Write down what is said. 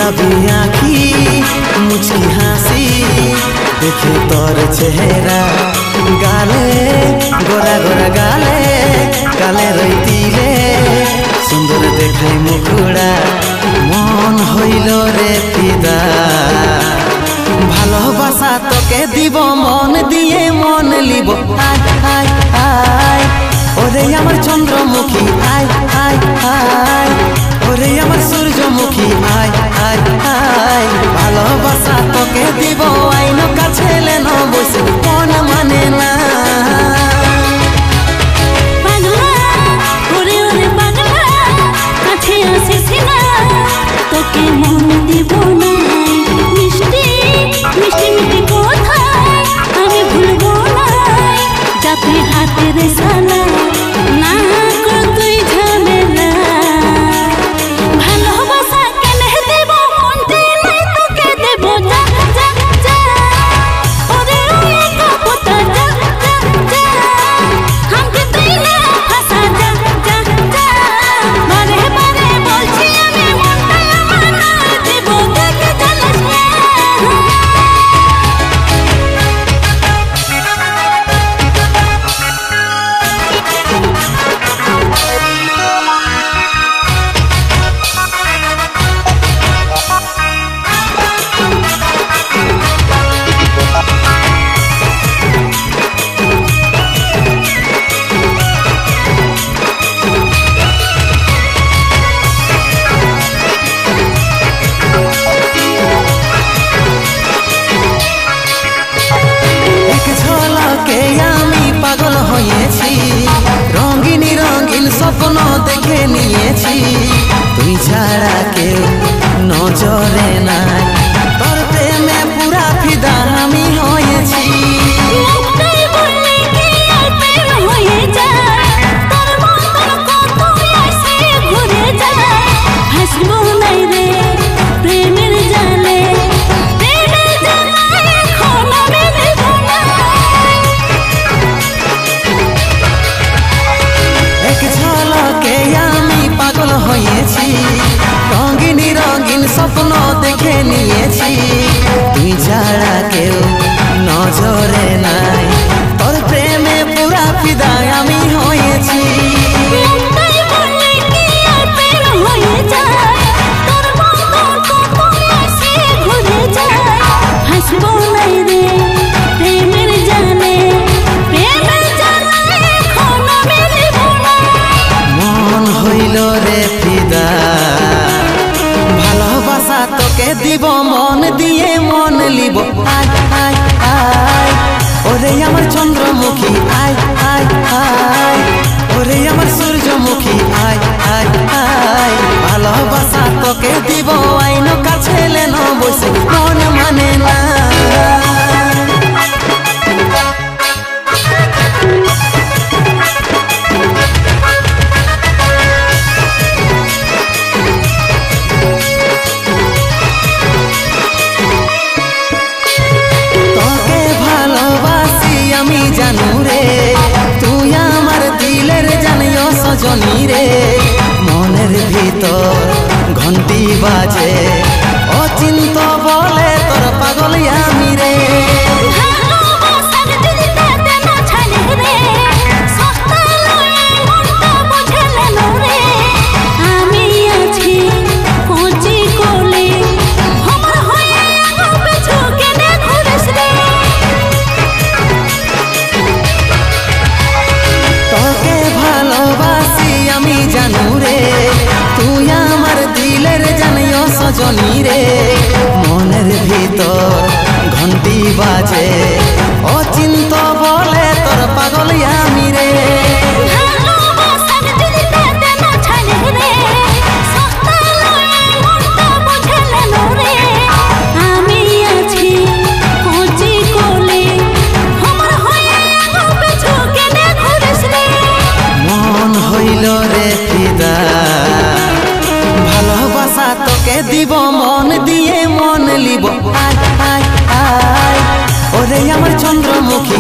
गुलाबी आँखी मुझकी हंसी देखे तोर चेहरा गाले गोरा गोरा गाले गाले रईतिले सुंदर देखे मुखड़ा मन हईल रे फिदा ভালোবাসা তোকে দিব মন দিয়ে মন লিব আয় আয় আয় ওরে আমার চন্দ্রমুখী আয় আয় আয় ওরে আমার সূর্যমুখী আয় আয় আয় ভালোবাসা তোকে দিব আইন কাছে লেন বসে মন মানে না পাগলা ওরে ওরে পাগলা কাছে আসিস না তোকে মন দিব না মিষ্টি মিষ্টি মিষ্টি কোথায় আমি ভুলবো না যাতে হাতের সালা না কর তুই ঝামেলা ভালোবাসা কেনে দেব মন দিলে তোকে দেব যা যা যা ওরে ওরে কপটা যা যা যা हमके দিলে ফাসা যা যা যা বারে বারে বলছি আমি মনটা আমার দেব দেখে জানিস না স্বপ্ন দেখে নিয়েছি তুই ছাড়া কেউ নজরে নাই তোর প্রেমে পুরা ফিদা আমি হয়েছি মুখটাই বললে কি আর প্রেম হয়ে যায় তোর মন কত আসে ঘুরে যায় হাসবো নাই রে প্রেমের জালে প্রেমের জালে এখন আমি দেব না এক ঝলকে আমি পাগল হয়েছি রঙিন রঙিন স্বপ্ন দেখে নিয়েছি তুই ছাড়া কেউ নজরে নাই তোর প্রেমে পুরা ফিদা আমি হয়েছি মুখটাই বললে কি আর প্রেম হয়ে যায় তোর মন কত আসে ঘুরে যায় হাসবো নাই রে প্রেমের জালে প্রেমের জালে এখন আমি দেব না মন হইল রে ফিদা ভালোবাসা তোকে দিব মন দিয়ে মন লিব আয় আয় আয় ওরে আমার চন্দ্রমুখী আয় আয় আয় ওরে আমার সূর্যমুখী আয় আয় আয় ভালোবাসা তোকে দিব আইন কাছে লেন বসে মন মানে না তোকে ভালোবাসি আমি জানু রে তুই আমার দিলের জানিও সজনী রে মনের ভিতর ঘন্টি বাজে অচিন্ত বলে তোর পাগল আমি রে ভালোবাসার দিলটা দেন ছাড়ে রে সস্তা লয়ে মনটা বুঝলে না রে আমি আছি কোচি কোলে আমার হয়ে আগো পিছু কেনে ঘুরিস রে তোকে ভালোবাসি আমি জানু রে তুই আমার দিলের জানিও সজনী রে মনের ভিতর ঘন্টি বাজে অচিন্ত বলে তোর পাগল আমি রে ভালোবাসার দিলটা দেন ছাড়ে রে সস্তা লয়ে মনটা বুঝলে না রে আমি আছি কোচি কোলে আমার হয়ে আগো পিছু কেনে ঘুরিস রে মন হইল রে ফিদা ভালোবাসা তোকে দিব মন দিয়ে মন লিব আয় আয় আয় ওরে আমার চন্দ্রমুখী